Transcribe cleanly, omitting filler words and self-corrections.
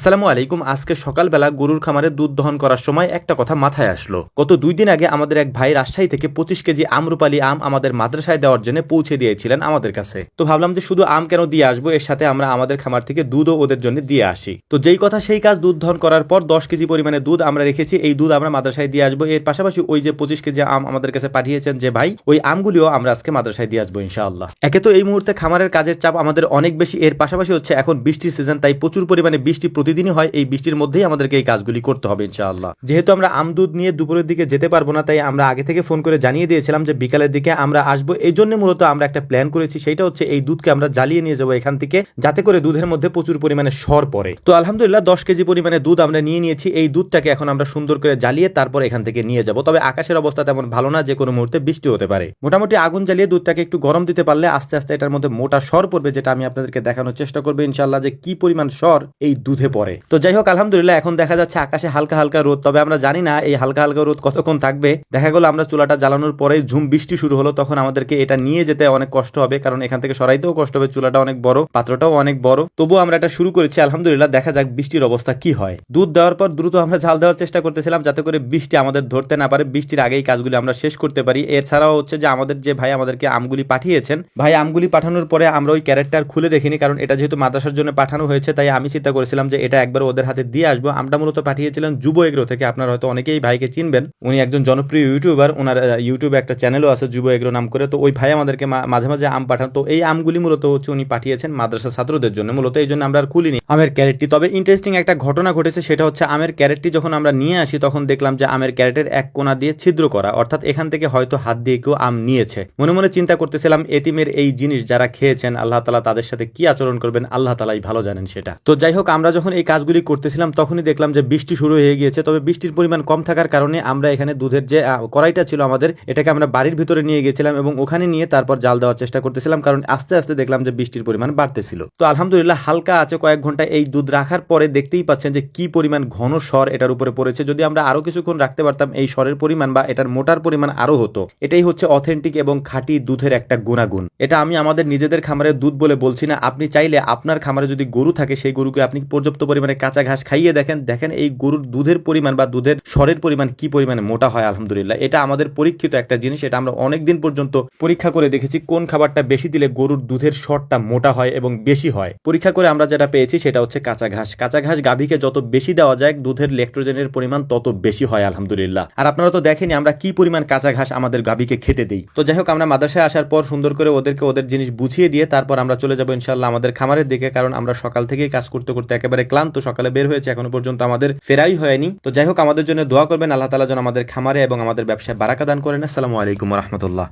আসসালামু আলাইকুম। আজকে সকালবেলা গরুর খামারে দুধ দহন করার সময় একটা কথা মাথায় আসলো। গত 2 দিন আগে আমাদের এক ভাই রাজশাহী থেকে 25 কেজি আম্রপালি আম আমাদের মাদ্রাসায় দেওয়ার জন্য পৌঁছে দিয়েছিলেন আমাদের কাছে। তো ভাবলাম যে শুধু আম কেন দিয়ে আসবো, এর সাথে আমরা আমাদের খামার থেকে দুধও ওদের জন্য দিয়ে আসি। তো যেই কথা সেই কাজ, দুধ দহন করার পর 10 কেজি পরিমাণে দুধ আমরা রেখেছি। এই দুধ আমরা মাদ্রাসায় দিয়ে আসবো। এর পাশাপাশি ওই যে 25 কেজি আম আমাদের কাছে পাঠিয়েছেন যে ভাই, ওই আমগুলিও আমরা আজকে মাদ্রাসায় দিয়ে আসবো ইনশাআল্লাহ। একে তো এই মুহূর্তে খামারের কাজের চাপ আমাদের অনেক বেশি, এর পাশাপাশি হচ্ছে এখন বৃষ্টির সিজন, তাই প্রচুর পরিমাণে বৃষ্টি প্রতিদিনই হয়। এই বৃষ্টির মধ্যেই আমাদেরকে এই কাজগুলি করতে হবে ইনশাআল্লাহ। যেহেতু আমরা আম দুধ নিয়ে দুপুরের দিকে যেতে পারবো না, তাই আমরা আগে থেকে ফোন করে জানিয়ে দিয়েছিলাম যে বিকালের দিকে আমরা আসবো। এই জন্য মূলত আমরা একটা প্ল্যান করেছি, সেটা হচ্ছে এই দুধকে আমরা জ্বালিয়ে নিয়ে যাবো এখান থেকে, যাতে করে দুধের মধ্যে প্রচুর পরিমাণে সর পড়ে। তো আলহামদুলিল্লাহ 10 কেজি পরিমাণে দুধ আমরা নিয়ে নিয়েছি। এই দুধটাকে এখন আমরা সুন্দর করে জ্বালিয়ে তারপর এখান থেকে নিয়ে যাব। তবে আকাশের অবস্থা তেমন ভালো না, যে কোনো মুহূর্তে বৃষ্টি হতে পারে। মোটামুটি আগুন জ্বালিয়ে দুধটাকে একটু গরম দিতে পারলে আস্তে আস্তে এটার মধ্যে মোটা সর পড়বে, যেটা আমি আপনাদেরকে দেখানোর চেষ্টা করবো ইনশাআল্লাহ যে কি পরিমাণ সর এই দুধে পড়ে। তো যাই হোক, আলহামদুলিল্লাহ এখন দেখা যাচ্ছে আকাশে হালকা হালকা রোদ, তবে আমরা জানি না এই হালকা হালকা রোদ কতক্ষণ থাকবে। দেখা গেল আমরা চুলাটা জ্বালানোর পরে ঝুম বৃষ্টি শুরু হলো, তখন আমাদেরকে এটা নিয়ে যেতে অনেক কষ্ট হবে, কারণ এখান থেকে সরাইতেও কষ্ট হবে। চুলাটা অনেক বড়, পাত্রটাও অনেক বড়, তবুও আমরা এটা শুরু করেছি। আলহামদুলিল্লাহ দেখা যাক বৃষ্টির অবস্থা কি হয়। দুধ দেওয়ার পর দ্রুত আমরা ঝাল দেওয়ার চেষ্টা করতেছিলাম, যাতে করে বৃষ্টি আমাদের ধরতে না পারে, বৃষ্টির আগেই কাজগুলি আমরা শেষ করতে পারি। এছাড়াও হচ্ছে যে আমাদের যে ভাই আমাদেরকে আমগুলি পাঠিয়েছেন, ভাই আমগুলি পাঠানোর পরে আমরা ওই ক্যারেক্টার খুলে দেখিনি, কারণ এটা যেহেতু মাদ্রাসার জন্য পাঠানো হয়েছে, তাই আমি চিন্তা করেছিলাম যে এটা একবার ওদের হাতে দিয়ে আসবো। আমটা মূলত পাঠিয়েছিলেন যুব এগ্রো থেকে। আপনারা হয়তো অনেকেই ভাইকে চিনবেন, উনি একজন জনপ্রিয় ইউটিউবার। ওনার ইউটিউবে একটা চ্যানেলও আছে যুব এগ্রো নাম করে। তো ওই ভাই আমাদেরকে মাঝে মাঝে আম পাঠান। তো এই আমগুলি মূলত হচ্ছে উনি পাঠিয়েছেন মাদ্রাসা ছাত্রদের জন্য, মূলত এই জন্য আমরা আর খুলিনি আমের ক্যারেটটি। তবে ইন্টারেস্টিং একটা ঘটনা ঘটেছে, সেটা হচ্ছে আমের ক্যারেটটি যখন আমরা নিয়ে আসি, তখন দেখলাম যে আমের ক্যারেটের এক কোণা দিয়ে ছিদ্র করা, অর্থাৎ এখান থেকে হয়তো হাত দিয়ে কেউ আম নিয়েছে। মনে মনে চিন্তা করতেছিলাম, এতিমের এই জিনিস যারা খেয়েছেন, আল্লাহ তাআলা তাদের সাথে কি আচরণ করবেন আল্লাহ তাআলাই ভালো জানেন সেটা। তো যাই হোক, আমরা যখন এই কাজগুলি করতেছিলাম তখনই দেখলাম যে বৃষ্টি শুরু হয়ে গিয়েছে। তবে বৃষ্টির পরিমাণ কম থাকার কারণে আমরা এখানে দুধের যে কড়াইটা ছিল আমাদের, এটাকে আমরা বাড়ির ভিতরে নিয়ে গেছিলাম এবং ওখানে নিয়ে তারপর জাল দেওয়ার চেষ্টা করতেছিলাম, কারণ আস্তে আস্তে দেখলাম যে বৃষ্টির পরিমাণ বাড়তেছিল। তো আলহামদুলিল্লাহ হালকা আছে কয়েক ঘন্টা এই দুধ রাখার পরে দেখতেই পাচ্ছেন যে কি পরিমাণ ঘন সর এটার উপরে পড়েছে। যদি আমরা আরো কিছুক্ষণ রাখতে পারতাম, এই সরের পরিমাণ বা এটার মোটার পরিমাণ আরো হতো। এটাই হচ্ছে অথেন্টিক এবং খাঁটি দুধের একটা গুণাগুণ। এটা আমি আমাদের নিজেদের খামারের দুধ বলে বলছি না। আপনি চাইলে আপনার খামারে যদি গরু থাকে, সেই গরুকে আপনি পর্যাপ্ত পরিমাণে কাঁচা ঘাস খাইয়ে দেখেন এই গরুর দুধের পরিমাণ বা দুধের সরের পরিমাণ কি পরিমাণে মোটা হয়। আলহামদুলিল্লাহ এটা আমাদের পরীক্ষিত একটা জিনিস। এটা আমরা অনেক দিন পর্যন্ত পরীক্ষা করে দেখেছি কোন খাবারটা বেশি দিলে গরুর দুধের সরটা মোটা হয় এবং বেশি হয়। পরীক্ষা করে আমরা যেটা পেয়েছি সেটা হচ্ছে কাঁচা ঘাস। কাঁচা ঘাস গাভীকে যত বেশি দেওয়া যায়, দুধের ল্যাক্টোজেনের পরিমাণ তত বেশি হয় আলহামদুলিল্লাহ। আর আপনারা তো দেখেনি আমরা কি পরিমাণ কাঁচা ঘাস আমাদের গাভীকে খেতে দেই। তো যাই হোক, আমরা মাদ্রাসায় আসার পর সুন্দর করে ওদেরকে ওদের জিনিস বুঝিয়ে দিয়ে তারপর আমরা চলে যাবো ইনশাআল্লাহ আমাদের খামারের দিকে, কারণ আমরা সকাল থেকেই কাজ করতে করতে একেবারে ক্লান্ত। সকালে বের হয়েছে, এখনো পর্যন্ত আমাদের ফেরাই হয়নি। তো যাই হোক, আমাদের জন্য দোয়া করবেন, আল্লাহ তাআলা যেন আমাদের খামারে এবং আমাদের ব্যবসায় বারাকা দান করেন। আসসালামু আলাইকুম ওয়া রাহমাতুল্লাহ।